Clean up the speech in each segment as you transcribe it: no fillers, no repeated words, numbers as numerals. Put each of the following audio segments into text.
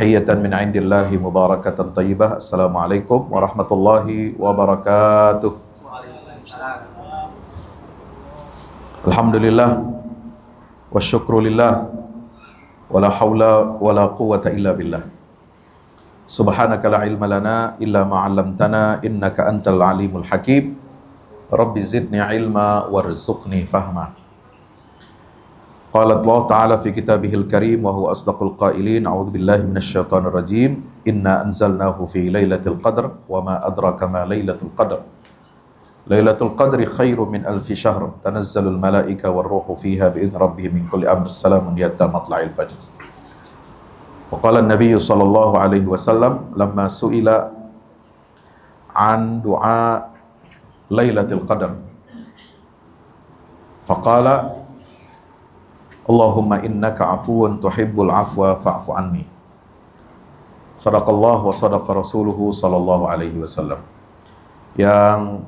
Tahiyatan min indillahi mubarakatan tayyibah. Assalamualaikum warahmatullahi wabarakatuh. Alhamdulillah wa syukrulillah wa la hawla wa la quwwata illa billah. Subhanaka la ilma lana illa ma 'allamtana innaka antal alimul hakim. Rabbi zidni ilma warzuqni fahma. Qala Allah Ta'ala fi kitabihil karim wa huwa asdaqul qailin. A'udzu billahi minasyaitonir rajim. Inna anzalnahu fi lailatul qadr wa ma adraka ma lailatul qadr. Lailatul qadri khairum min alfi syahr. Tanazzalul malaika war ruhu fiha bi'idzni rabbihim min kulli amr. Salamun hatta matla'il fajr. Wa qala an-nabiy sallallahu alaihi wasallam lamma su'ila an du'a lailatul qadr. Faqala Allahumma innaka afuwun tuhibbul afwa fa'fu anni. Sadaqallah wa sadaqa rasuluhu sallallahu alaihi wasallam. Yang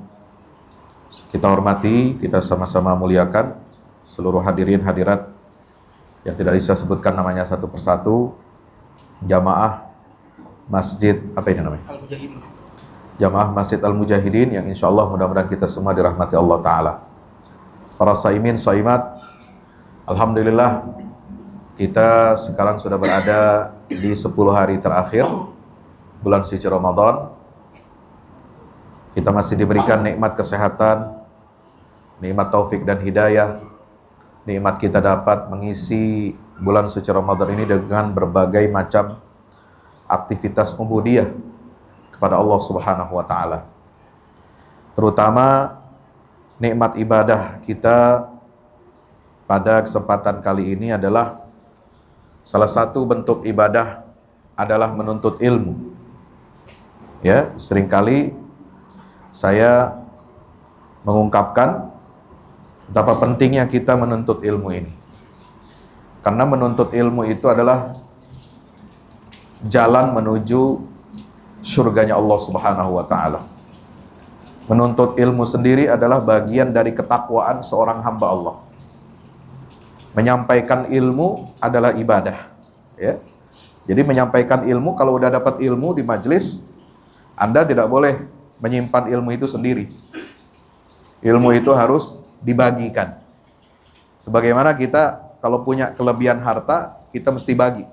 kita hormati, kita sama-sama muliakan seluruh hadirin hadirat yang tidak bisa sebutkan namanya satu persatu, jamaah masjid apa ini namanya? Al-Mujahidin. Jamaah Masjid Al-Mujahidin yang insya Allah mudah-mudahan kita semua dirahmati Allah Ta'ala. Para saimin, saimat, alhamdulillah kita sekarang sudah berada di 10 hari terakhir bulan suci Ramadan. Kita masih diberikan nikmat kesehatan, nikmat taufik dan hidayah, nikmat kita dapat mengisi bulan suci Ramadan ini dengan berbagai macam aktivitas ubudiyah kepada Allah Subhanahu wa taala. Terutama nikmat ibadah kita pada kesempatan kali ini adalah salah satu bentuk ibadah adalah menuntut ilmu. Ya, seringkali saya mengungkapkan betapa pentingnya kita menuntut ilmu ini. Karena menuntut ilmu itu adalah jalan menuju surganya Allah Subhanahu wa taala. Menuntut ilmu sendiri adalah bagian dari ketakwaan seorang hamba Allah. Menyampaikan ilmu adalah ibadah, ya. Jadi menyampaikan ilmu, kalau udah dapat ilmu di majelis, Anda tidak boleh menyimpan ilmu itu sendiri. Ilmu itu harus dibagikan. Sebagaimana kita kalau punya kelebihan harta, kita mesti bagi.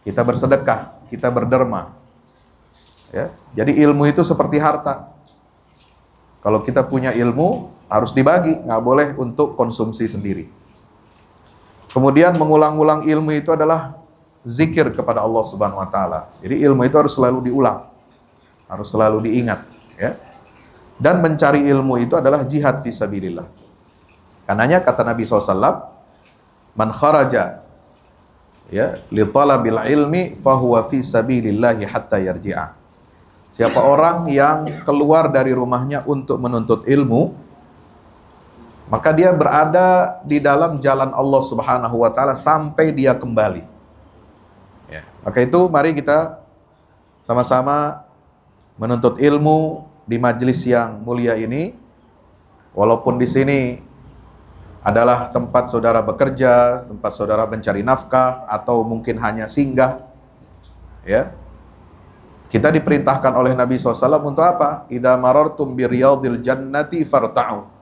Kita bersedekah, kita berderma. Ya. Jadi ilmu itu seperti harta. Kalau kita punya ilmu, harus dibagi, nggak boleh untuk konsumsi sendiri. Kemudian mengulang-ulang ilmu itu adalah zikir kepada Allah Subhanahu wa taala. Jadi ilmu itu harus selalu diulang. Harus selalu diingat, ya. Dan mencari ilmu itu adalah jihad fisabilillah. Karenanya kata Nabi SAW, man kharaja ya li talabil ilmi fahuwa fi sabilillahi hatta yarji'a. Siapa orang yang keluar dari rumahnya untuk menuntut ilmu, maka dia berada di dalam jalan Allah Subhanahu wa taala sampai dia kembali. Ya, maka itu mari kita sama-sama menuntut ilmu di majelis yang mulia ini. Walaupun di sini adalah tempat saudara bekerja, tempat saudara mencari nafkah, atau mungkin hanya singgah. Ya. Kita diperintahkan oleh Nabi SAW untuk apa? Idza marartum bi riyadil jannati farta'u.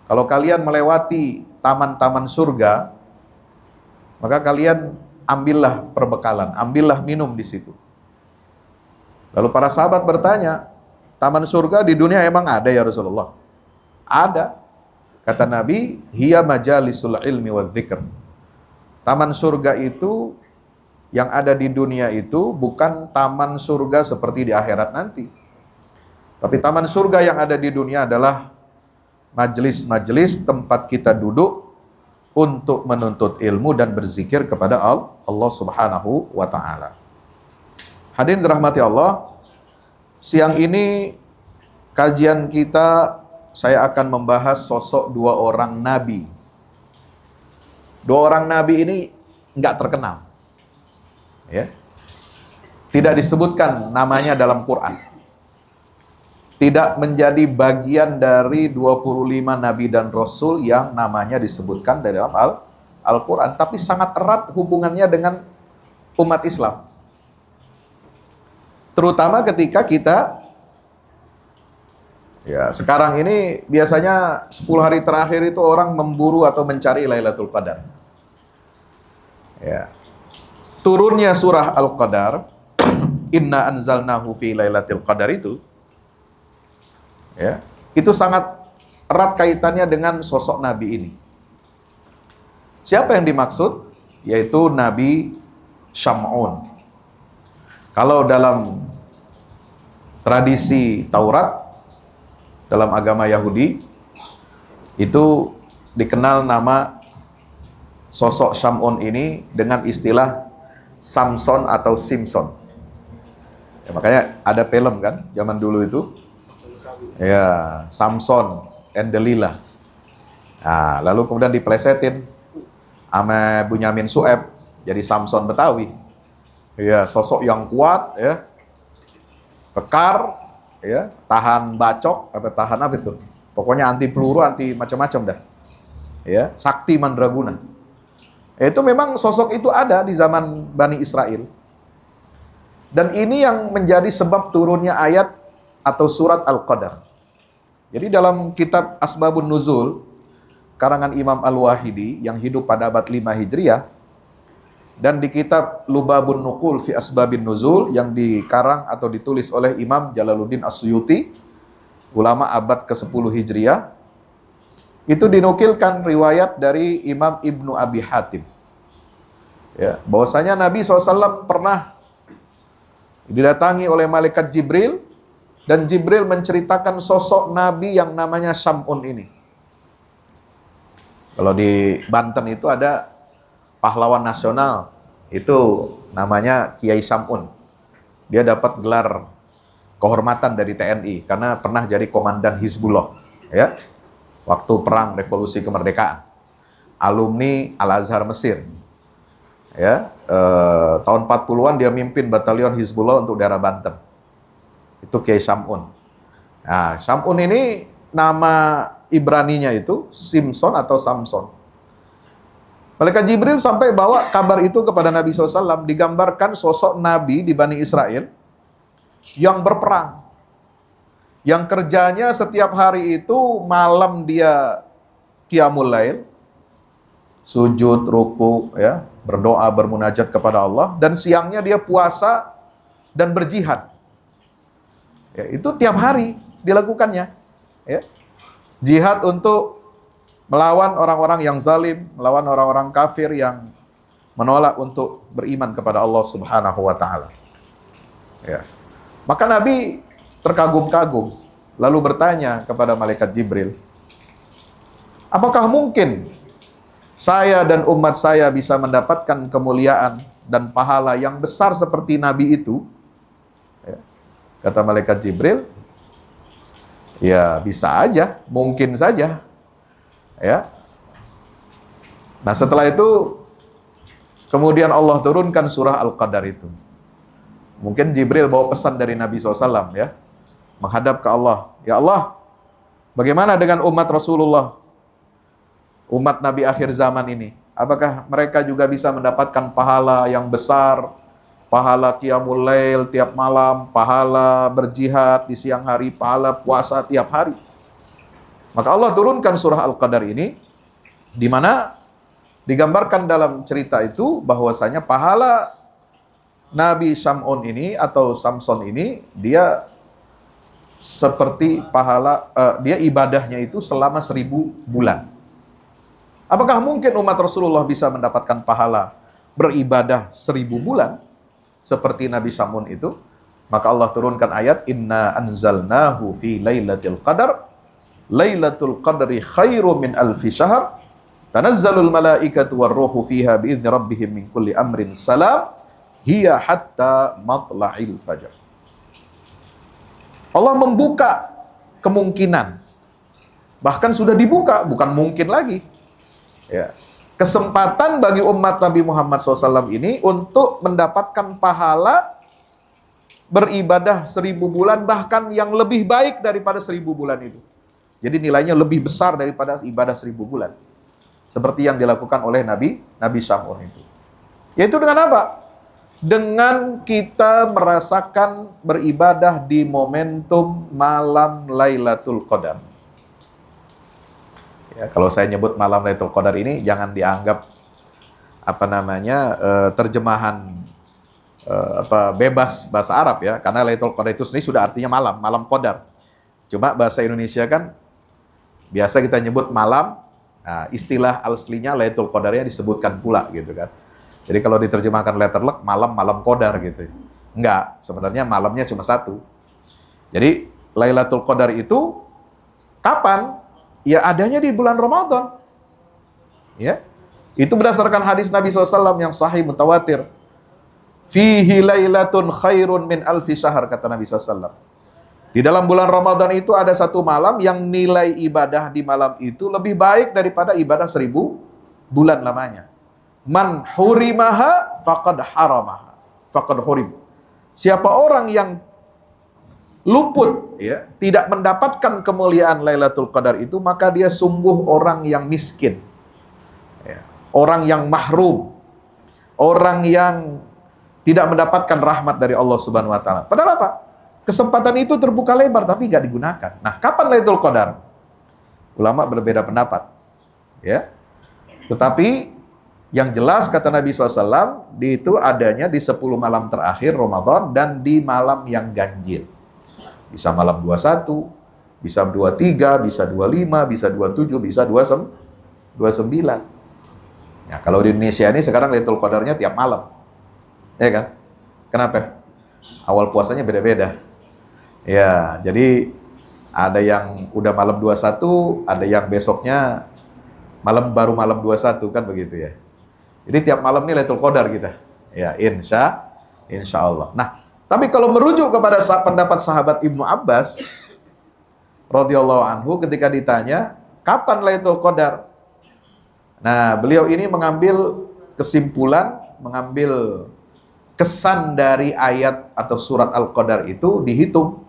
Kalau kalian melewati taman-taman surga, maka kalian ambillah perbekalan, ambillah minum di situ. Lalu para sahabat bertanya, taman surga di dunia emang ada ya Rasulullah? Ada. Kata Nabi, hiya majalisul ilmi wa dzikr. Taman surga itu yang ada di dunia itu bukan taman surga seperti di akhirat nanti. Tapi taman surga yang ada di dunia adalah majelis-majelis tempat kita duduk untuk menuntut ilmu dan berzikir kepada Allah Subhanahu wa taala. Hadirin dirahmati Allah, siang ini kajian kita saya akan membahas sosok dua orang nabi. Dua orang nabi ini enggak terkenal. Ya. Tidak disebutkan namanya dalam Quran. Tidak menjadi bagian dari 25 nabi dan rasul yang namanya disebutkan dari dalam Al-Quran. Tapi sangat erat hubungannya dengan umat Islam. Terutama ketika kita, ya sekarang ini biasanya 10 hari terakhir itu orang memburu atau mencari Lailatul Qadar. Ya. Turunnya surah Al-Qadar, Inna anzalnahu fi Lailatul Qadar itu, ya, itu sangat erat kaitannya dengan sosok Nabi ini. Siapa yang dimaksud? Yaitu Nabi Syam'un. Kalau dalam tradisi Taurat, dalam agama Yahudi, itu dikenal nama sosok Syam'un ini dengan istilah Samson atau Simpson. Ya, makanya ada film kan, zaman dulu itu. Ya, Samson and Delilah. Nah, lalu kemudian diplesetin sama Bunyamin Sueb jadi Samson Betawi. Ya, sosok yang kuat, ya, kekar, ya, tahan bacok, tahan apa itu? Pokoknya anti peluru, anti macam-macam dah. Ya, sakti mandraguna. Itu memang sosok itu ada di zaman Bani Israel. Dan ini yang menjadi sebab turunnya ayat atau surat Al-Qadar. Jadi dalam kitab Asbabun Nuzul, karangan Imam Al-Wahidi yang hidup pada abad 5 Hijriah, dan di kitab Lubabun Nuqul fi Asbabin Nuzul yang dikarang atau ditulis oleh Imam Jalaluddin As-Suyuti, ulama abad ke-10 Hijriah, itu dinukilkan riwayat dari Imam Ibnu Abi Hatim. Ya, bahwasanya Nabi SAW pernah didatangi oleh malaikat Jibril, dan Jibril menceritakan sosok Nabi yang namanya Syam'un ini. Kalau di Banten itu ada pahlawan nasional, itu namanya Kiai Syam'un. Dia dapat gelar kehormatan dari TNI karena pernah jadi komandan Hizbullah, ya, waktu perang revolusi kemerdekaan. Alumni Al-Azhar Mesir. Ya, tahun 40-an dia mimpin batalion Hizbullah untuk daerah Banten. Itu Kiai Syam'un. Nah, Syam'un ini nama Ibraninya itu Simpson atau Samson. Malaikat Jibril sampai bawa kabar itu kepada Nabi SAW, digambarkan sosok Nabi di Bani Israel yang berperang. Yang kerjanya setiap hari itu malam dia qiyamul lail, sujud, ruku, ya, berdoa, bermunajat kepada Allah, dan siangnya dia puasa dan berjihad. Ya, itu tiap hari dilakukannya. Ya. Jihad untuk melawan orang-orang yang zalim, melawan orang-orang kafir yang menolak untuk beriman kepada Allah Subhanahu wa taala. Ya. Maka Nabi terkagum-kagum, lalu bertanya kepada malaikat Jibril, apakah mungkin saya dan umat saya bisa mendapatkan kemuliaan dan pahala yang besar seperti Nabi itu? Ya. Kata malaikat Jibril, ya bisa aja, mungkin saja. Ya. Nah, setelah itu kemudian Allah turunkan surah Al-Qadar itu. Mungkin Jibril bawa pesan dari Nabi SAW, ya, menghadap ke Allah. Ya Allah, bagaimana dengan umat Rasulullah, umat Nabi akhir zaman ini? Apakah mereka juga bisa mendapatkan pahala yang besar, pahala qiyamul lail tiap malam, pahala berjihad di siang hari, pahala puasa tiap hari? Maka Allah turunkan surah Al-Qadar ini, di mana digambarkan dalam cerita itu bahwasanya pahala Nabi Syam'un ini atau Samson ini, dia seperti pahala, dia ibadahnya itu selama 1000 bulan. Apakah mungkin umat Rasulullah bisa mendapatkan pahala beribadah 1000 bulan seperti Nabi Syam'un itu? Maka Allah turunkan ayat, Inna anzalnahu fi Lailatul Qadar, Lailatul Qadri khairu min alfi syahr, tanazzalul malaikatu warruhu fiha biizni rabbihim min kulli amrin salam, hiya hatta matla'il fajar. Allah membuka kemungkinan, bahkan sudah dibuka, bukan mungkin lagi, ya, kesempatan bagi umat Nabi Muhammad SAW ini untuk mendapatkan pahala beribadah 1000 bulan, bahkan yang lebih baik daripada 1000 bulan itu. Jadi nilainya lebih besar daripada ibadah 1000 bulan. Seperti yang dilakukan oleh Nabi Syam'un itu. Yaitu dengan apa? dengan kita merasakan beribadah di momentum malam Lailatul Qadar. Ya, kalau saya nyebut malam Lailatul Qadar ini jangan dianggap terjemahan bebas bahasa Arab ya, karena Lailatul Qadar itu sendiri sudah artinya malam, malam Qadar. Cuma bahasa Indonesia kan biasa kita nyebut malam, nah, istilah aslinya Lailatul Qadarnya disebutkan pula gitu kan. Jadi kalau diterjemahkan letterlek, malam Qadar gitu. Enggak, sebenarnya malamnya cuma satu. Jadi Lailatul Qadar itu kapan? Ya adanya di bulan Ramadan. Ya, itu berdasarkan hadis Nabi SAW yang sahih mutawatir. Fihi lailatun khairun min alfi syahr, kata Nabi SAW. Di dalam bulan Ramadan itu ada satu malam yang nilai ibadah di malam itu lebih baik daripada ibadah 1000 bulan lamanya. Man hurimaha faqad haramaha, faqad hurim. Siapa orang yang luput, ya, tidak mendapatkan kemuliaan Lailatul Qadar itu, maka dia sungguh orang yang miskin, ya, orang yang mahrum, orang yang tidak mendapatkan rahmat dari Allah Subhanahu Wa Taala. Padahal apa? Kesempatan itu terbuka lebar tapi nggak digunakan. Nah, kapan Lailatul Qadar? Ulama berbeda pendapat, ya. Tetapi yang jelas kata Nabi SAW, itu adanya di 10 malam terakhir Ramadan dan di malam yang ganjil. Bisa malam 21, bisa 23, bisa 25, bisa 27, bisa 29. Ya, kalau di Indonesia ini sekarang Lailatul Qadarnya tiap malam. Ya kan? Kenapa? Awal puasanya beda-beda. Ya, jadi ada yang udah malam 21, ada yang besoknya malam 21 kan begitu ya. Jadi tiap malam ini Lailatul Qadar kita. Ya, insya Allah. Nah, tapi kalau merujuk kepada pendapat sahabat Ibnu Abbas radhiyallahu anhu ketika ditanya, kapan Lailatul Qadar? Nah, beliau ini mengambil kesimpulan, mengambil kesan dari ayat atau surat Al-Qadar itu dihitung.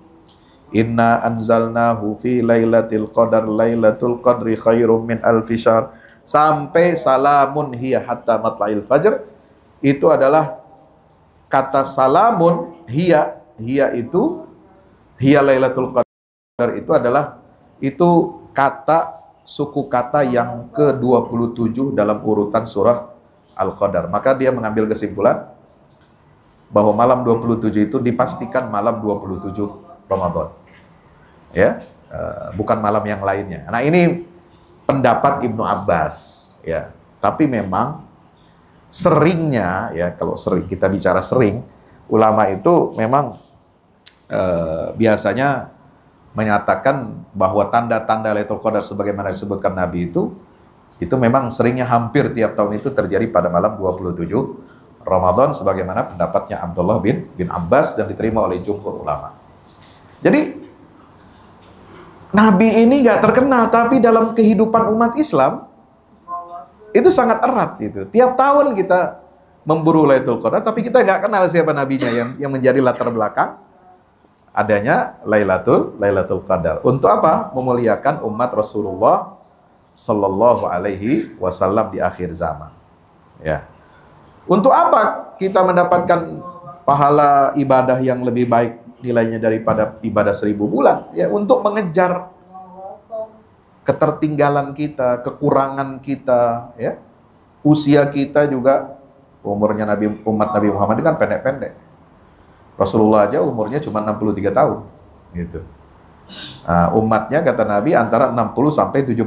Inna anzalnahu fi lailatul qadar, lailatul qadri khairum min alfi syahr. Sampai salamun hiya hatta matla'il fajr, itu adalah kata salamun hiya itu, hiya Lailatul Qadar itu adalah itu kata, suku kata yang ke-27 dalam urutan surah Al-Qadar. Maka dia mengambil kesimpulan bahwa malam 27 itu dipastikan malam 27 Ramadan. Ya, bukan malam yang lainnya. Nah, ini pendapat Ibnu Abbas, ya. Tapi memang seringnya, ya, kalau sering kita bicara sering, ulama itu memang biasanya menyatakan bahwa tanda-tanda Lailatul Qadar sebagaimana disebutkan Nabi itu memang seringnya hampir tiap tahun itu terjadi pada malam 27 Ramadan, sebagaimana pendapatnya Abdullah bin Abbas dan diterima oleh jumhur ulama. Jadi Nabi ini nggak terkenal, tapi dalam kehidupan umat Islam itu sangat erat gitu. Tiap tahun kita memburu Lailatul Qadar, tapi kita nggak kenal siapa nabinya yang menjadi latar belakang adanya Lailatul Qadar. Untuk apa? Memuliakan umat Rasulullah Sallallahu Alaihi Wasallam di akhir zaman. Ya. Untuk apa kita mendapatkan pahala ibadah yang lebih baik nilainya daripada ibadah 1000 bulan? Ya, untuk mengejar ketertinggalan kita, kekurangan kita, ya. Usia kita juga, umurnya umat Nabi Muhammad itu kan pendek-pendek. Rasulullah aja umurnya cuma 63 tahun, gitu. Nah, umatnya kata Nabi antara 60 sampai 70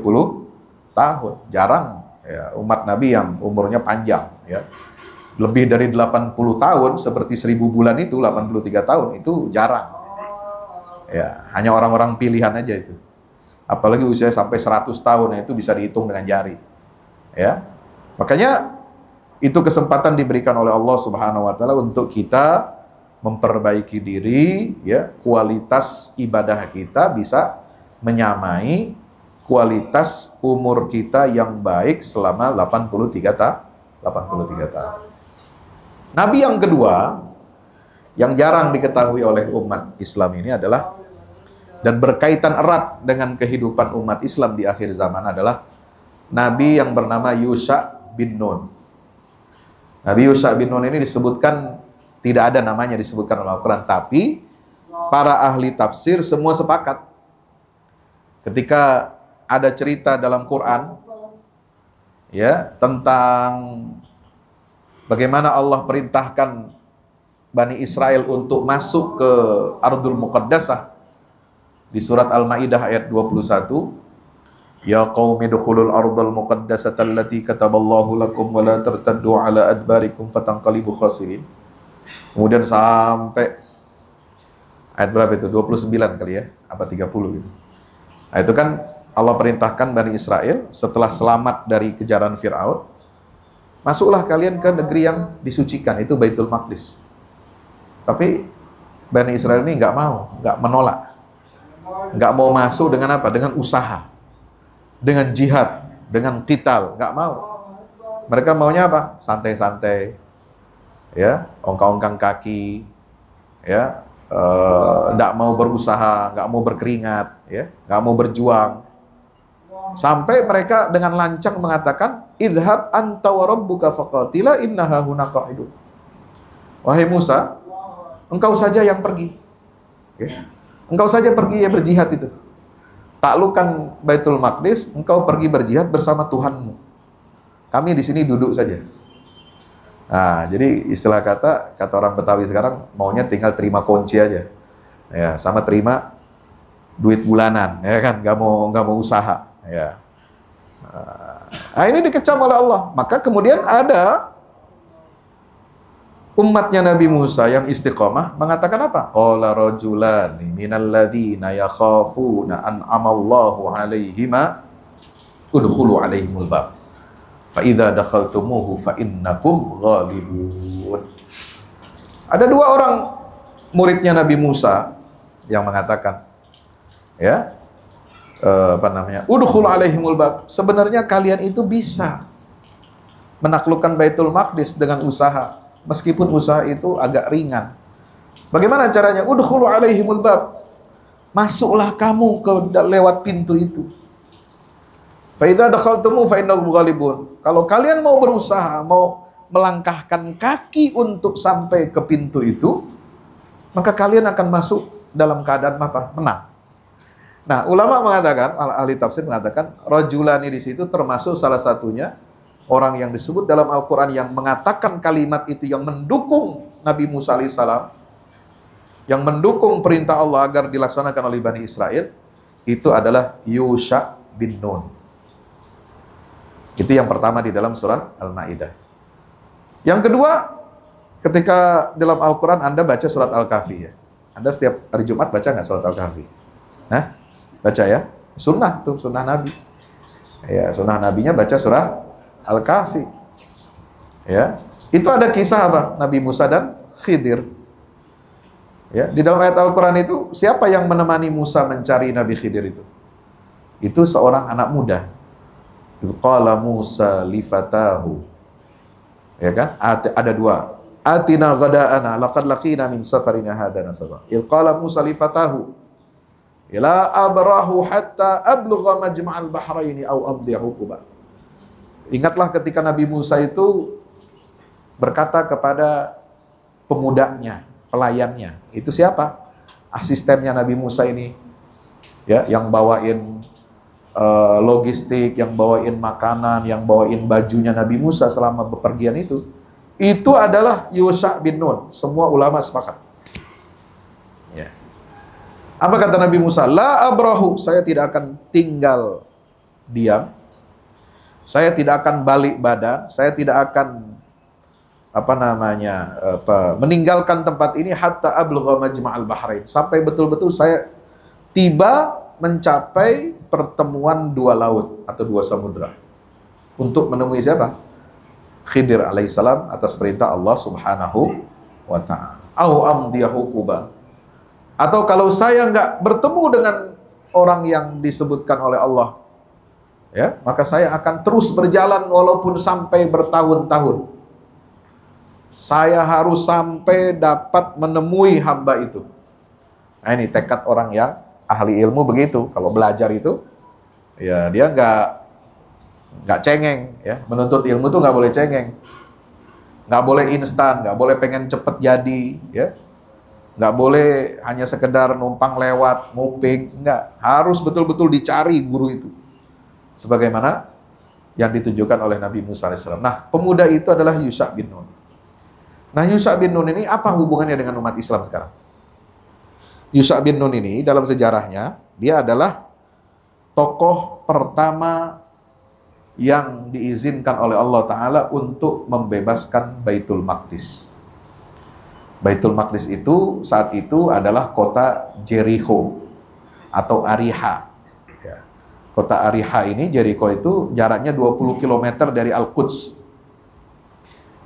tahun. Jarang ya, umat Nabi yang umurnya panjang, ya. Lebih dari 80 tahun seperti 1000 bulan itu, 83 tahun itu jarang. Ya, hanya orang-orang pilihan aja itu. Apalagi usia sampai 100 tahun itu bisa dihitung dengan jari. Ya. Makanya itu kesempatan diberikan oleh Allah Subhanahu wa taala untuk kita memperbaiki diri, ya, kualitas ibadah kita bisa menyamai kualitas umur kita yang baik selama 83 tahun. Nabi yang kedua yang jarang diketahui oleh umat Islam ini adalah, dan berkaitan erat dengan kehidupan umat Islam di akhir zaman, adalah Nabi yang bernama Yusha bin Nun. Nabi Yusha bin Nun ini disebutkan Tidak ada namanya disebutkan dalam Al-Quran. Tapi para ahli tafsir semua sepakat. Ketika ada cerita dalam Quran ya tentang bagaimana Allah perintahkan Bani Israel untuk masuk ke Ardul Muqaddasah di surat Al-Maidah ayat 21, ya qaumi dukhulul ardal muqaddasata allati kataballahu lakum wa la tartaddu ala adbarikum fatanqalibu khasirin. Kemudian sampai ayat berapa itu? 29 kali ya, apa 30 gitu. Nah, itu kan Allah perintahkan Bani Israel setelah selamat dari kejaran Fir'aun, masuklah kalian ke negeri yang disucikan, itu Baitul Maqdis. Tapi Bani Israel ini nggak mau, nggak menolak. Nggak mau masuk dengan apa? Dengan usaha, dengan jihad, dengan qital, nggak mau. Mereka maunya apa? Santai-santai, ya, ongkang-ongkang kaki, ya, nggak mau berusaha, nggak mau berkeringat, ya, nggak mau berjuang. Sampai mereka dengan lancang mengatakan, idhab anta wa rabbuka faqatila innaha huna qa'idun. Wahai Musa, engkau saja yang pergi. Ya. Engkau saja pergi ya berjihad itu. Taklukkan Baitul Maqdis, engkau pergi berjihad bersama Tuhanmu. Kami di sini duduk saja. Nah, jadi istilah kata orang Betawi sekarang maunya tinggal terima kunci aja. Ya, sama terima duit bulanan, ya kan, nggak mau usaha, ya. Nah, ini dikecam oleh Allah. Maka kemudian ada umatnya Nabi Musa yang istiqomah mengatakan apa? Qala rajulani minal ladzina yakhafuna an'amallahu 'alaihima udkhulu 'alaihimul bab fa idza dakhaltumuhu fa innakum ghalibun. Ada dua orang muridnya Nabi Musa yang mengatakan, ya, udkhulu 'alaihimul bab. Sebenarnya kalian itu bisa menaklukkan Baitul Maqdis dengan usaha. Meskipun usaha itu agak ringan. Bagaimana caranya? Udkhulu 'alaihimul bab. Masuklah kamu ke lewat pintu itu. Fa idza dakhaltumu fa innakum ghalibun. Kalau kalian mau berusaha, mau melangkahkan kaki untuk sampai ke pintu itu, maka kalian akan masuk dalam keadaan apa? Menang. Nah, ulama mengatakan, ahli tafsir mengatakan, rajulani di situ termasuk salah satunya orang yang disebut dalam Al-Quran yang mengatakan kalimat itu, yang mendukung Nabi Musa alaihissalam, yang mendukung perintah Allah agar dilaksanakan oleh Bani Israel, itu adalah Yusha bin Nun. Itu yang pertama di dalam surah Al-Maidah. Yang kedua, ketika dalam Al-Quran Anda baca surat Al-Kahfi, ya. Anda setiap hari Jumat baca nggak surat Al-Kahfi? Hah? Baca ya? Sunnah tuh, sunnah Nabi. Ya, sunnah Nabinya baca surah Al-Kahfi. Ya, itu ada kisah apa? Nabi Musa dan Khidir. Ya, di dalam ayat Al-Quran itu siapa yang menemani Musa mencari Nabi Khidir itu? Itu seorang anak muda. Qala Musa li fatahu. Ya kan? Ada dua. Atina ghada'ana laqad laqina min safarina hadza nasaba. Qala Musa li fatahu ila abrahu hatta ablugha majma'al bahraini aw amdi huquba. Ingatlah ketika Nabi Musa itu berkata kepada pemudanya, pelayannya. Itu siapa? Asistennya Nabi Musa ini. Ya, yang bawain logistik, yang bawain makanan, yang bawain bajunya Nabi Musa selama bepergian itu. Itu adalah Yusha bin Nun. Semua ulama sepakat. Ya. Apa kata Nabi Musa? La abrahu, saya tidak akan tinggal diam. Saya tidak akan balik badan, saya tidak akan meninggalkan tempat ini hatta ablugha majma'al bahrain, sampai betul-betul saya tiba mencapai pertemuan dua laut atau dua samudra. Untuk menemui siapa? Khidir alaihissalam atas perintah Allah Subhanahu wa ta'ala. Au amdiyahu quba. Atau kalau saya nggak bertemu dengan orang yang disebutkan oleh Allah, ya, maka saya akan terus berjalan walaupun sampai bertahun-tahun. Saya harus sampai dapat menemui hamba itu. Nah, ini tekad orang yang ahli ilmu begitu. Kalau belajar itu, ya dia nggak cengeng, ya. Menuntut ilmu tuh nggak boleh cengeng. Nggak boleh instan, nggak boleh pengen cepet jadi, ya. Nggak boleh hanya sekedar numpang lewat, nguping, nggak. Harus betul-betul dicari guru itu. Sebagaimana yang ditunjukkan oleh Nabi Musa AS. Nah, pemuda itu adalah Yusha bin Nun. Nah, Yusha bin Nun ini apa hubungannya dengan umat Islam sekarang? Yusha bin Nun ini dalam sejarahnya, dia adalah tokoh pertama yang diizinkan oleh Allah Ta'ala untuk membebaskan Baitul Maqdis. Baitul Maqdis itu saat itu adalah kota Jericho atau Ariha. Ya. Kota Ariha ini, Jericho itu jaraknya 20 km dari Al-Quds.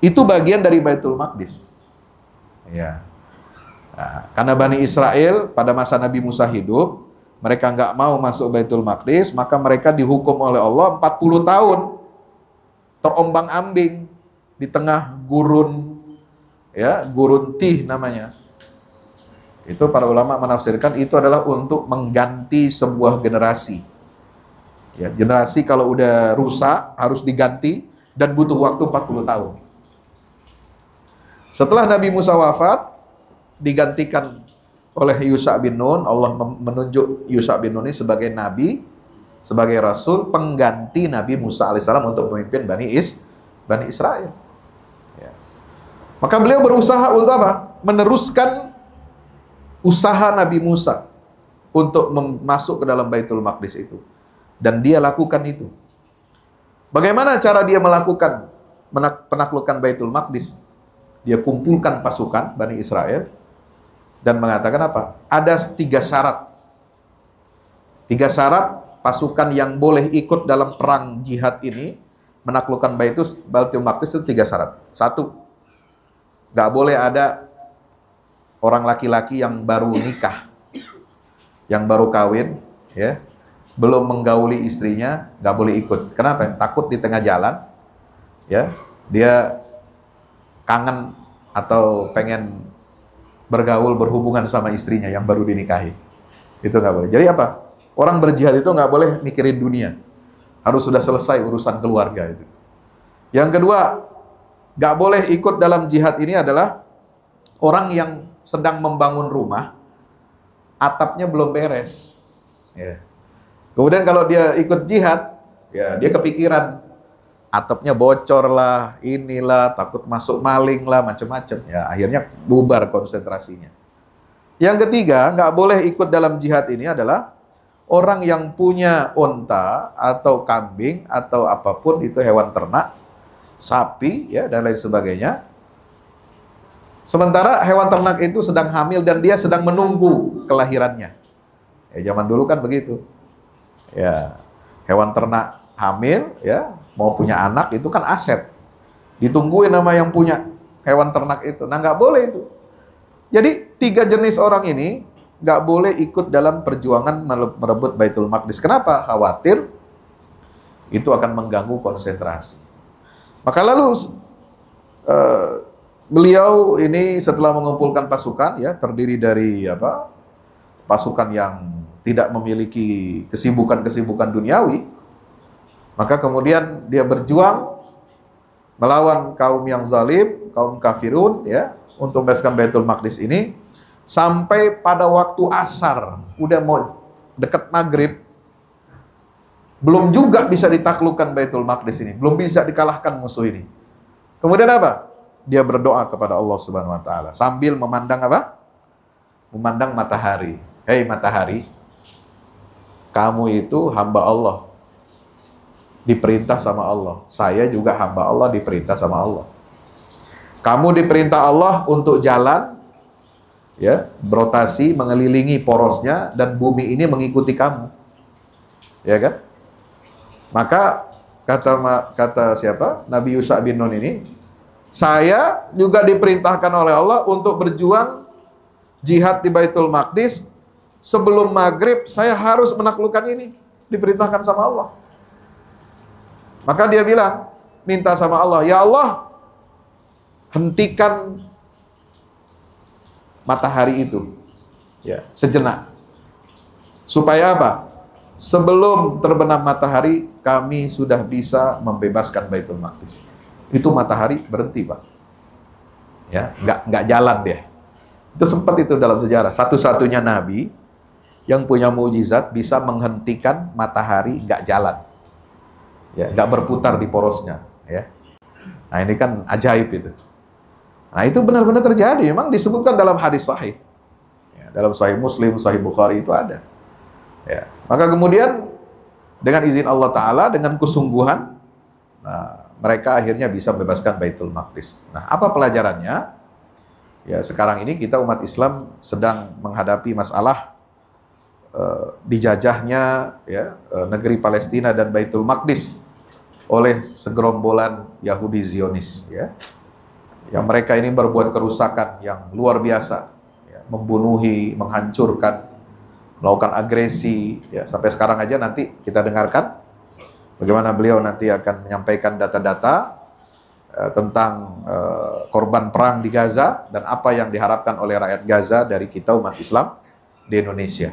Itu bagian dari Baitul Maqdis. Ya. Nah, karena Bani Israel pada masa Nabi Musa hidup, mereka nggak mau masuk Baitul Maqdis, maka mereka dihukum oleh Allah 40 tahun terombang-ambing di tengah gurun, ya, gurun Tih namanya. Itu para ulama menafsirkan itu adalah untuk mengganti sebuah generasi. Ya, generasi kalau udah rusak harus diganti dan butuh waktu 40 tahun. Setelah Nabi Musa wafat, digantikan oleh Yusha bin Nun. Allah menunjuk Yusha bin Nun ini sebagai nabi, sebagai rasul, pengganti Nabi Musa alaihissalam untuk memimpin Bani Israel. Ya. Maka beliau berusaha untuk apa? Meneruskan usaha Nabi Musa untuk masuk ke dalam Baitul Maqdis itu. Dan dia lakukan itu. Bagaimana cara dia melakukan penaklukan Baitul Maqdis? Dia kumpulkan pasukan Bani Israel dan mengatakan apa? Ada 3 syarat. 3 syarat pasukan yang boleh ikut dalam perang jihad ini, menaklukkan Baitul Maqdis itu 3 syarat. 1, nggak boleh ada orang laki-laki yang baru nikah, yang baru kawin, ya, belum menggauli istrinya, nggak boleh ikut. Kenapa? Takut di tengah jalan, ya, dia kangen atau pengen bergaul, berhubungan sama istrinya yang baru dinikahi. Itu nggak boleh. Jadi apa? Orang berjihad itu nggak boleh mikirin dunia. Harus sudah selesai urusan keluarga itu. Yang kedua, nggak boleh ikut dalam jihad ini adalah orang yang sedang membangun rumah, atapnya belum beres. Ya. Kemudian kalau dia ikut jihad, ya dia kepikiran, atapnya bocor lah, inilah, takut masuk maling lah, macam-macam. Ya, akhirnya bubar konsentrasinya. Yang ketiga, nggak boleh ikut dalam jihad ini adalah orang yang punya unta atau kambing atau apapun itu hewan ternak, sapi, ya, dan lain sebagainya. Sementara hewan ternak itu sedang hamil dan dia sedang menunggu kelahirannya. Ya, zaman dulu kan begitu. Ya, hewan ternak hamil, ya, mau punya anak itu kan aset, ditungguin nama yang punya hewan ternak itu. Nah, nggak boleh itu. Jadi 3 jenis orang ini nggak boleh ikut dalam perjuangan merebut Baitul Maqdis. Kenapa? Khawatir itu akan mengganggu konsentrasi. Maka lalu beliau ini setelah mengumpulkan pasukan, ya, terdiri dari apa? Pasukan yang tidak memiliki kesibukan-kesibukan duniawi. Maka kemudian dia berjuang melawan kaum yang zalim, kaum kafirun, ya, untuk membebaskan Baitul Maqdis ini sampai pada waktu asar, udah mau dekat maghrib, belum juga bisa ditaklukkan Baitul Maqdis ini, belum bisa dikalahkan musuh ini. Kemudian apa? Dia berdoa kepada Allah Subhanahu wa taala sambil memandang apa? Memandang matahari. Hei matahari, kamu itu hamba Allah. Diperintah sama Allah. Saya juga hamba Allah, diperintah sama Allah. Kamu diperintah Allah untuk jalan, ya, berotasi mengelilingi porosnya dan bumi ini mengikuti kamu. Ya kan? Maka kata siapa? Nabi Yusha bin Nun ini, saya juga diperintahkan oleh Allah untuk berjuang jihad di Baitul Maqdis. Sebelum maghrib saya harus menaklukkan ini. Diperintahkan sama Allah. Maka dia bilang, minta sama Allah, ya Allah, hentikan matahari itu, ya, sejenak. Supaya apa? Sebelum terbenam matahari, kami sudah bisa membebaskan Baitul Maqdis. Itu matahari berhenti, Pak. Ya, nggak jalan dia. Itu sempat itu dalam sejarah. Satu-satunya nabi yang punya mukjizat bisa menghentikan matahari nggak jalan. Ya, nggak berputar di porosnya. Ya. Nah ini kan ajaib itu. Nah itu benar-benar terjadi. Memang disebutkan dalam hadis sahih. Ya, dalam Sahih Muslim, Sahih Bukhari itu ada. Ya. Maka kemudian dengan izin Allah Ta'ala, dengan kesungguhan, nah, mereka akhirnya bisa membebaskan Baitul Maqdis. Nah, apa pelajarannya? Ya, sekarang ini kita umat Islam sedang menghadapi masalah dijajahnya ya, negeri Palestina dan Baitul Maqdis oleh segerombolan Yahudi Zionis. Ya. Yang mereka ini berbuat kerusakan yang luar biasa, ya, membunuhi, menghancurkan, melakukan agresi. Ya, sampai sekarang aja nanti kita dengarkan bagaimana beliau nanti akan menyampaikan data-data tentang korban perang di Gaza dan apa yang diharapkan oleh rakyat Gaza dari kita umat Islam di Indonesia.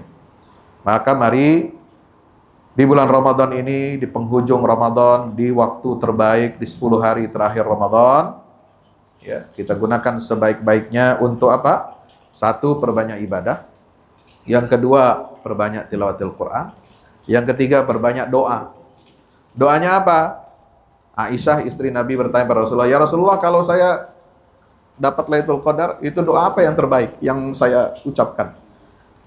Maka mari di bulan Ramadan ini, di penghujung Ramadan, di waktu terbaik, di 10 hari terakhir Ramadan, ya, kita gunakan sebaik-baiknya untuk apa? Satu, perbanyak ibadah. Yang kedua, perbanyak tilawatil Quran. Yang ketiga, perbanyak doa. Doanya apa? Aisyah istri Nabi bertanya pada Rasulullah, "Ya Rasulullah, kalau saya dapat Lailatul Qadar, itu doa apa yang terbaik yang saya ucapkan?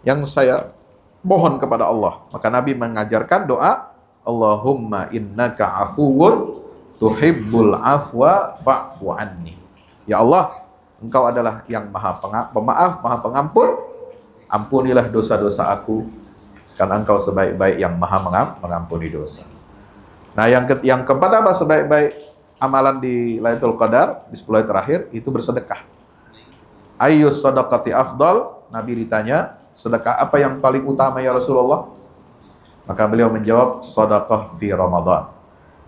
Yang saya mohon kepada Allah?" Maka Nabi mengajarkan doa, "Allahumma innaka afuwun tuhibbul afwa fa'fu anni." Ya Allah, Engkau adalah yang maha pemaaf, maha pengampun. Ampunilah dosa-dosa aku, karena Engkau sebaik-baik yang maha mengampuni dosa. Nah, yang keempat apa sebaik-baik amalan di Lailatul Qadar, di 10 hari terakhir, itu bersedekah. Ayyus sadaqati afdal? Nabi ditanya, sedekah apa yang paling utama ya Rasulullah? Maka beliau menjawab, sedekah fi Ramadan,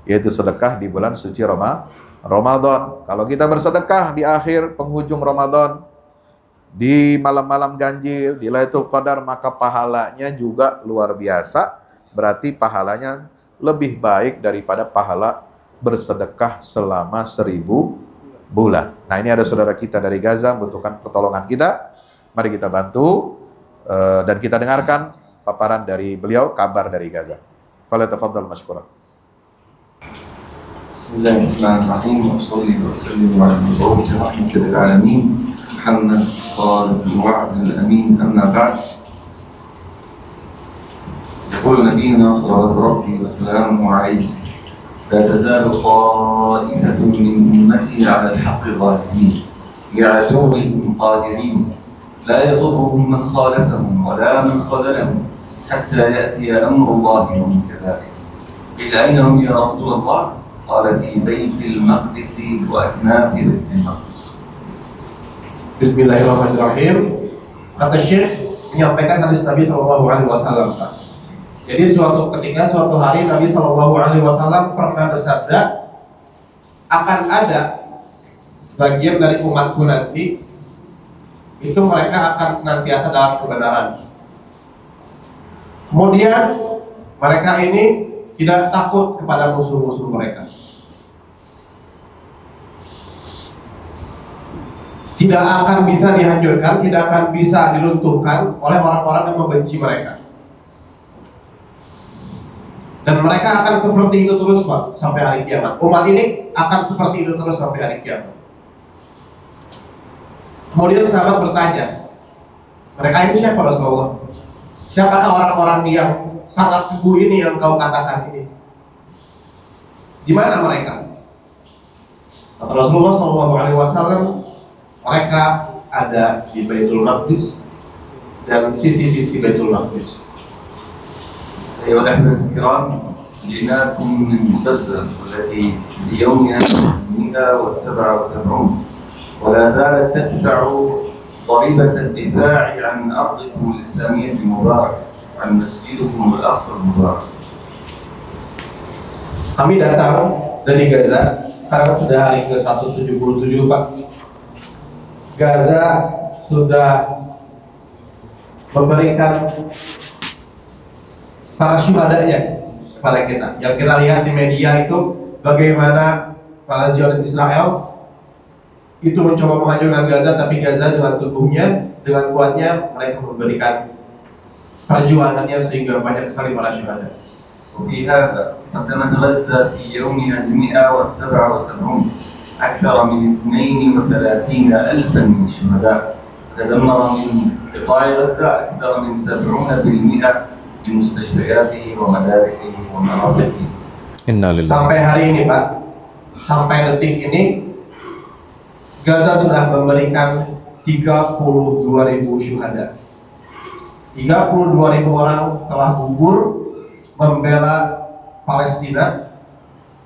yaitu sedekah di bulan suci Ramadan. Kalau kita bersedekah di akhir penghujung Ramadan, di malam-malam ganjil, di Lailatul Qadar, maka pahalanya juga luar biasa. Berarti pahalanya lebih baik daripada pahala bersedekah selama 1000 bulan. Nah, ini ada saudara kita dari Gaza membutuhkan pertolongan kita. Mari kita bantu dan kita dengarkan paparan dari beliau, kabar dari Gaza. Falyatafaddal mashkuran. Bismillahirrahmanirrahim. Wassallallahu wasallam ala rahmatil alamin Muhammad sallallahu alaihi wasallam. Amma ba'd. يقول نبينا صلوات ربي وسلامه عليه: لا تزال طائفة من أمتي على الحق ظاهرين لعدوهم قادرين لا يضرهم من خالفهم ولا من خذلهم حتى يأتي أمر الله وهم كذلك. قيل أين هم يا رسول الله؟ قال في بيت المقدس وأكناف بيت المقدس. Bismillahirrahmanirrahim. Kata Syekh menyampaikan hadis Nabi SAW. Jadi suatu ketika, suatu hari Nabi SAW pernah bersabda, akan ada sebagian dari umatku nanti, itu mereka akan senantiasa dalam kebenaran. Kemudian mereka ini tidak takut kepada musuh-musuh mereka. Tidak akan bisa dihancurkan, tidak akan bisa dilunturkan oleh orang-orang yang membenci mereka. Dan mereka akan seperti itu terus, Pak, sampai hari kiamat. Umat ini akan seperti itu terus sampai hari kiamat. Kemudian sahabat bertanya, mereka ini siapa Rasulullah? Siapakah orang-orang yang sangat teguh ini yang kau katakan ini? Di mana mereka? Kata Rasulullah SAW, mereka ada di Baitul Maqdis dan sisi-sisi Baitul Maqdis. أيها الأحبة الكرام، جئناكم من مسلسل التي ليومها 177 ولا زالت تدفع ضريبة الدفاع عن أرضكم الإسلامية المباركة، عن مسجدكم الأقصى المبارك. Kami datang dari Gaza, sekarang sudah hari ke-177, Pak. Gaza sudah memberikan para syuhadanya kepada kita. Yang kita lihat di media itu bagaimana para Zionis Israel itu mencoba menghancurkan Gaza, tapi Gaza dengan tubuhnya, dengan kuatnya mereka memberikan perjuangannya sehingga banyak sekali para syuhada. وفي هذا قدمت غزة في يومها 177 أكثر من 32,000 من الشهداء. تدمر من قطاع غزة أكثر من 70% من مستشفياته ومدارسه ومرافقه. Sampai hari ini Pak, sampai detik ini Gaza sudah memberikan 32.000 syuhada. 32.000 orang telah gugur membela Palestina.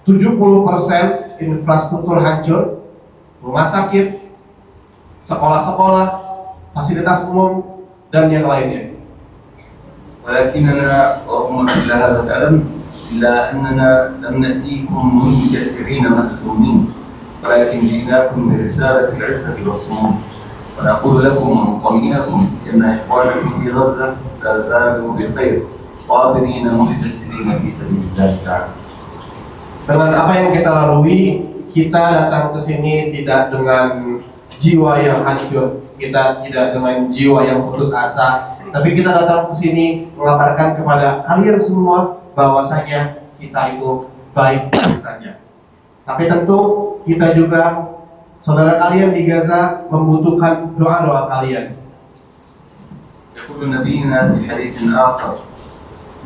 70% infrastruktur hancur, rumah sakit, sekolah-sekolah, fasilitas umum, dan yang lainnya. ولكننا رغم كل هذا الألم إلا أننا لم نأتيكم منكسرين مهزومين، ولكن جئناكم برسالة العزة والصمود، ونقول لكم ونطمئنكم أن إخوانكم في غزة لا زالوا بخير صابرين محتسبين في سبيل الله تعالى. Dengan apa yang kita lalui, kita datang ke sini tidak dengan jiwa yang hancur, kita tidak dengan jiwa yang putus asa, tapi kita datang ke sini mengabarkan kepada kalian semua bahwasanya kita itu baik-baik saja. Tapi tentu kita juga, saudara kalian di Gaza, membutuhkan doa-doa kalian. يقول نبينا في حديث آخر: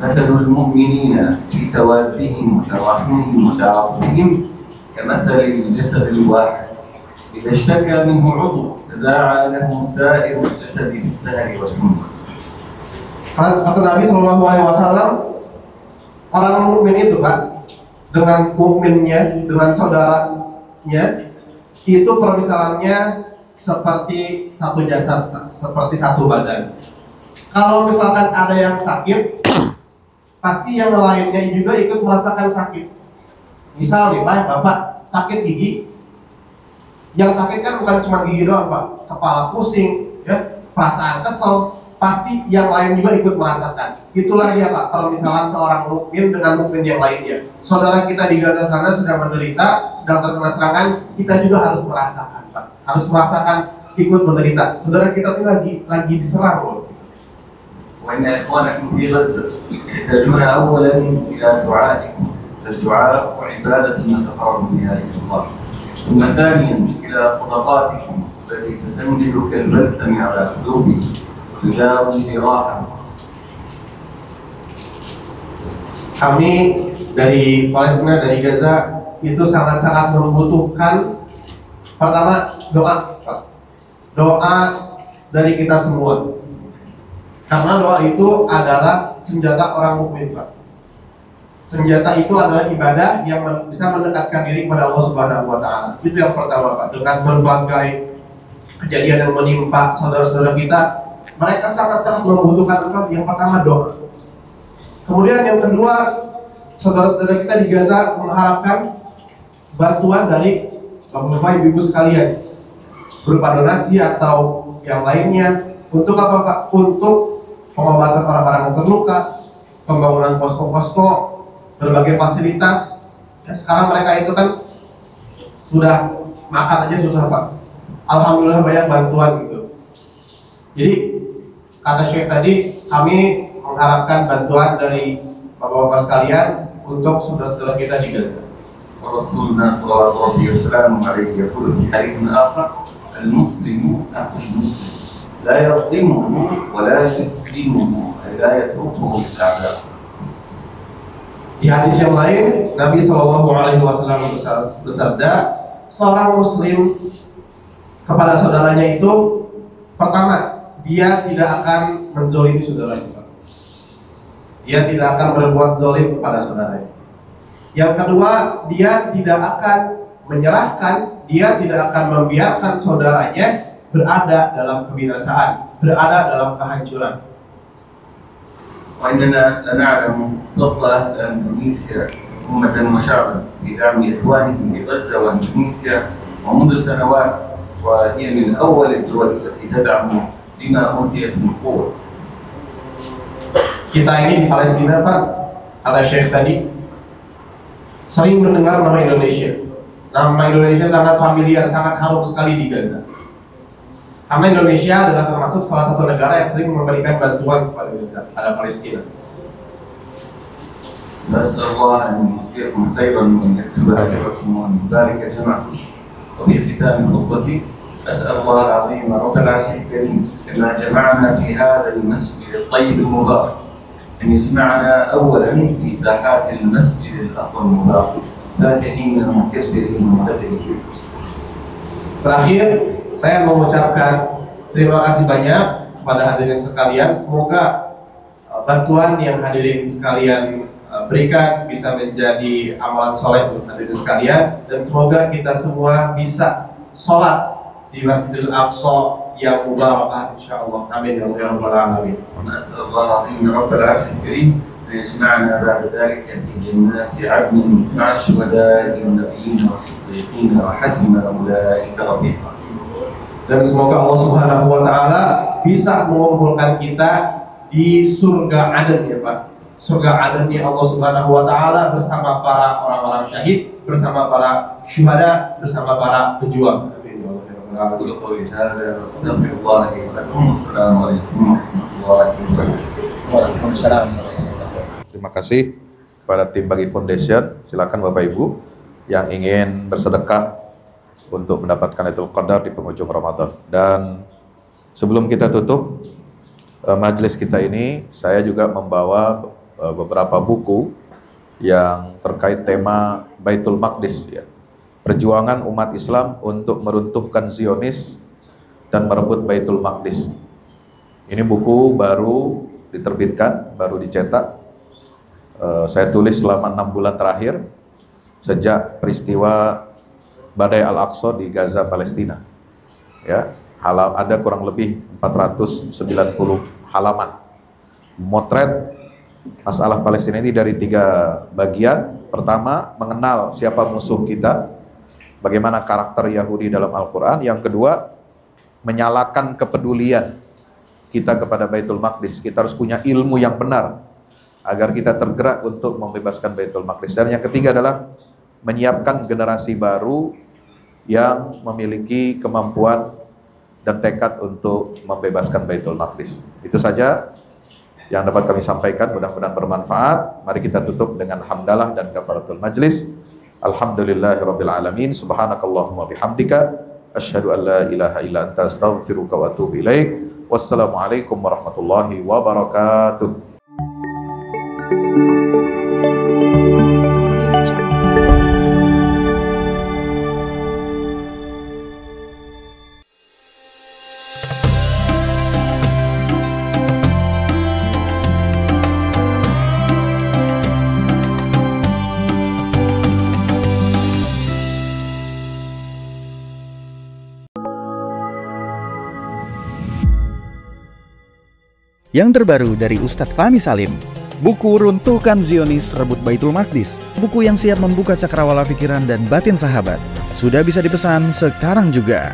مثل المؤمنين في توادهم وتراحمهم وتعاطفهم كمثل الجسد الواحد إذا اشتكى منه عضو تداعى له سائر الجسد بالسهر والحمى. Kata Nabi SAW, orang mukmin itu Pak, dengan mukminnya, dengan saudaranya, itu permisalannya seperti satu jasad, seperti satu badan. Kalau misalkan ada yang sakit, pasti yang lainnya juga ikut merasakan sakit. Misal nih Pak, Bapak sakit gigi, yang sakit kan bukan cuma gigi doang Pak, kepala pusing, ya, perasaan kesel, pasti yang lain juga ikut merasakan. Itulah dia Pak, permisalan seorang mukmin dengan mukmin yang lainnya. Saudara kita di Gaza sana sedang menderita, sedang terkena serangan, kita juga harus merasakan Pak, harus merasakan ikut menderita. Saudara kita tuh lagi diserang loh. وإن إخوانكم في غزة يحتاجون أولا إلى دعائكم، فالدعاء عبادة نتقرب بها إلى الله، ثم ثانيا إلى صدقاتكم التي ستنزل كالبلسم على قلوبهم وتداوي جراحهم. Kami dari Palestina, dari Gaza itu sangat-sangat membutuhkan pertama doa dari kita semua. Karena doa itu adalah senjata orang mukmin, Pak. Senjata itu adalah ibadah yang bisa mendekatkan diri kepada Allah Subhanahu wa taala. Itu yang pertama, Pak. Dengan berbagai kejadian yang menimpa saudara-saudara kita, mereka sangat-sangat membutuhkan yang pertama doa. Kemudian yang kedua, saudara-saudara kita di Gaza mengharapkan bantuan dari Bapak Ibu sekalian berupa donasi atau yang lainnya. Untuk apa Pak? Untuk pengobatan orang-orang yang terluka, pembangunan posko-posko, berbagai fasilitas. Ya, sekarang mereka itu kan sudah makan aja susah Pak. Alhamdulillah banyak bantuan gitu. Jadi kata Syekh tadi, kami mengharapkan bantuan dari bapak-bapak sekalian untuk saudara-saudara kita di Gaza. ورسولنا صلوات ربي وسلامه عليه يقول في حديث آخر: المسلم أخو المسلم لا يظلمه ولا يسلمه أي لا يتركه للأعداء. Di hadis yang lain, Nabi SAW bersabda, seorang Muslim kepada saudaranya itu, pertama, dia tidak akan menzolimi saudaranya. Dia tidak akan berbuat zolim kepada saudaranya. Yang kedua, dia tidak akan menyerahkan, dia tidak akan membiarkan saudaranya berada dalam kebinasaan, berada dalam kehancuran. وإننا لنعلم فضل إندونيسيا أمة وشعبا بدعم إخوانهم في غزة وإندونيسيا ومنذ سنوات، وهي من أول الدول التي تدعم بما أوتيت من قوة. Kita ini di Palestina Pak, kata Syekh tadi, sering mendengar nama Indonesia. Nama Indonesia sangat familiar, sangat harum sekali di Gaza. Karena Indonesia adalah termasuk salah satu negara yang sering memberikan bantuan kepada Gaza, pada Palestina. نسأل الله أن يجزيكم خيرا وأن يكتب أجركم وأن يبارك جمعكم. وفي ختام خطبتي أسأل الله العظيم رب العرش الكريم كما جمعنا في هذا المسجد الطيب المبارك أن يجمعنا أولا في ساحات المسجد الأقصى المبارك فاتحين مكبرين مقتدرين. Terakhir, saya mengucapkan terima kasih banyak kepada hadirin sekalian. Semoga bantuan yang hadirin sekalian berikan bisa menjadi amalan soleh untuk hadirin sekalian, dan semoga kita semua bisa sholat di Masjidil Aqsa yang mubarakah insyaallah. Amin ya rabbal alamin. ونسأل الله العظيم رب العرش الكريم أن يجمعنا بعد ذلك في جنات عدن مع الشهداء والنبيين والصديقين وحسن أولئك رفيقا. Dan semoga Allah Subhanahu wa taala bisa mengumpulkan kita di surga Aden ya Pak. Surga Adennya Allah Subhanahu wa taala bersama para orang-orang syahid, bersama para syuhada, bersama para pejuang. Amin ya أقول قولي هذا وأستغفر الله لي ولكم والسلام عليكم ورحمة الله وبركاته. Waalaikumsalam. Terima kasih kepada tim Bagi Foundation. Silakan Bapak Ibu yang ingin bersedekah untuk mendapatkan Lailatul Qadar di penghujung Ramadan. Dan sebelum kita tutup majelis kita ini, saya juga membawa beberapa buku yang terkait tema Baitul Maqdis ya. Perjuangan umat Islam untuk meruntuhkan Zionis dan merebut Baitul Maqdis. Ini buku baru diterbitkan, baru dicetak. Saya tulis selama 6 bulan terakhir sejak peristiwa Badai Al-Aqsa di Gaza, Palestina. Ya, ada kurang lebih 490 halaman. Motret masalah Palestina ini dari 3 bagian. Pertama, mengenal siapa musuh kita, bagaimana karakter Yahudi dalam Al-Quran. Yang kedua, menyalakan kepedulian kita kepada Baitul Maqdis. Kita harus punya ilmu yang benar agar kita tergerak untuk membebaskan Baitul Maqdis. Dan yang ketiga adalah menyiapkan generasi baru yang memiliki kemampuan dan tekad untuk membebaskan Baitul Maqdis. Itu saja yang dapat kami sampaikan, mudah-mudahan bermanfaat. Mari kita tutup dengan hamdalah dan kafaratul majlis. Alhamdulillahirabbil alamin. Subhanakallahumma bihamdika asyhadu an la ilaha illa anta astaghfiruka wa atubu ilaik. Wassalamualaikum warahmatullahi wabarakatuh. Yang terbaru dari Ustadz Fahmi Salim, buku Runtuhkan Zionis Rebut Baitul Maqdis, buku yang siap membuka cakrawala pikiran dan batin sahabat, sudah bisa dipesan sekarang juga.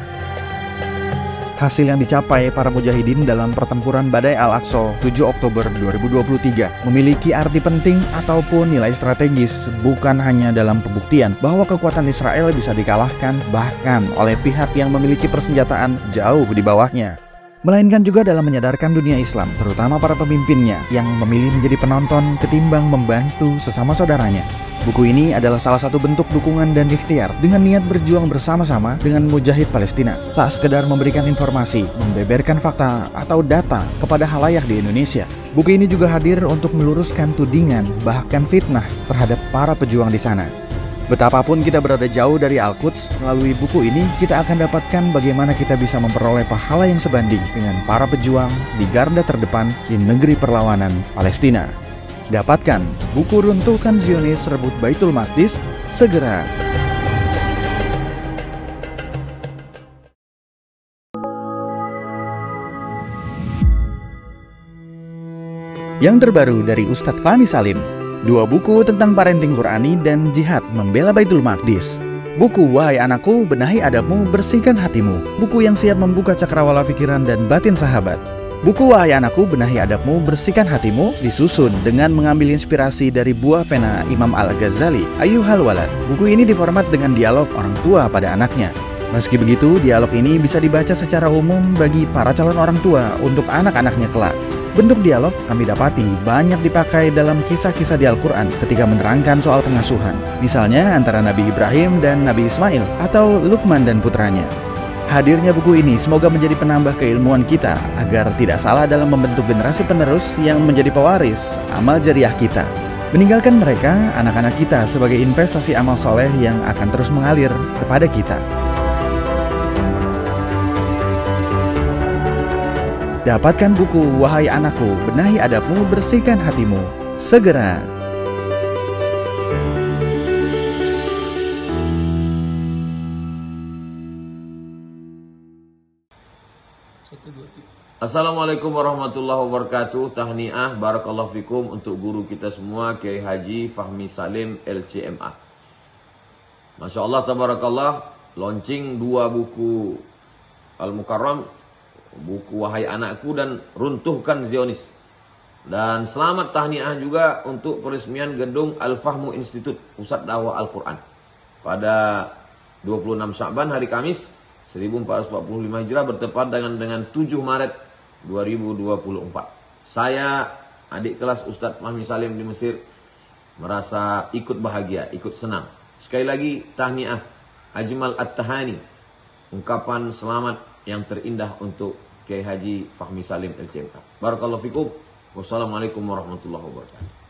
Hasil yang dicapai para mujahidin dalam pertempuran Badai Al-Aqsa 7 Oktober 2023 memiliki arti penting ataupun nilai strategis, bukan hanya dalam pembuktian bahwa kekuatan Israel bisa dikalahkan bahkan oleh pihak yang memiliki persenjataan jauh di bawahnya, melainkan juga dalam menyadarkan dunia Islam, terutama para pemimpinnya yang memilih menjadi penonton ketimbang membantu sesama saudaranya. Buku ini adalah salah satu bentuk dukungan dan ikhtiar dengan niat berjuang bersama-sama dengan mujahid Palestina. Tak sekedar memberikan informasi, membeberkan fakta atau data kepada halayak di Indonesia. Buku ini juga hadir untuk meluruskan tudingan bahkan fitnah terhadap para pejuang di sana. Betapapun kita berada jauh dari Al-Quds, melalui buku ini kita akan dapatkan bagaimana kita bisa memperoleh pahala yang sebanding dengan para pejuang di garda terdepan di negeri perlawanan Palestina. Dapatkan buku Runtuhkan Zionis Rebut Baitul Maqdis segera. Yang terbaru dari Ustadz Fahmi Salim, 2 buku tentang parenting Qurani dan jihad membela Baitul Maqdis. Buku Wahai Anakku, Benahi Adabmu, Bersihkan Hatimu, buku yang siap membuka cakrawala pikiran dan batin sahabat. Buku Wahai Anakku Benahi Adabmu Bersihkan Hatimu disusun dengan mengambil inspirasi dari buah pena Imam Al-Ghazali, Ayyuhal Walad. Buku ini diformat dengan dialog orang tua pada anaknya. Meski begitu, dialog ini bisa dibaca secara umum bagi para calon orang tua untuk anak-anaknya kelak. Bentuk dialog kami dapati banyak dipakai dalam kisah-kisah di Al-Quran ketika menerangkan soal pengasuhan. Misalnya antara Nabi Ibrahim dan Nabi Ismail atau Luqman dan putranya. Hadirnya buku ini semoga menjadi penambah keilmuan kita agar tidak salah dalam membentuk generasi penerus yang menjadi pewaris amal jariah kita. Meninggalkan mereka, anak-anak kita sebagai investasi amal soleh yang akan terus mengalir kepada kita. Dapatkan buku Wahai Anakku Benahi Adabmu Bersihkan Hatimu segera. Assalamualaikum warahmatullahi wabarakatuh. Tahniah barakallahu fikum untuk guru kita semua Kiai Haji Fahmi Salim LCMA. Masya Allah tabarakallah, launching 2 buku Al-Mukarram, buku Wahai Anakku dan Runtuhkan Zionis. Dan selamat tahniah juga untuk peresmian gedung Al-Fahmu Institute Pusat Dakwah Al-Quran pada 26 Sya'ban hari Kamis 1445 Hijrah bertepatan dengan 7 Maret 2024. Saya adik kelas Ustadz Fahmi Salim di Mesir merasa ikut bahagia, ikut senang. Sekali lagi tahniah, ajmal at-tahani, ungkapan selamat yang terindah untuk Kiai Haji Fahmi Salim LCMA. Barakallahu fikum. Wassalamualaikum warahmatullahi wabarakatuh.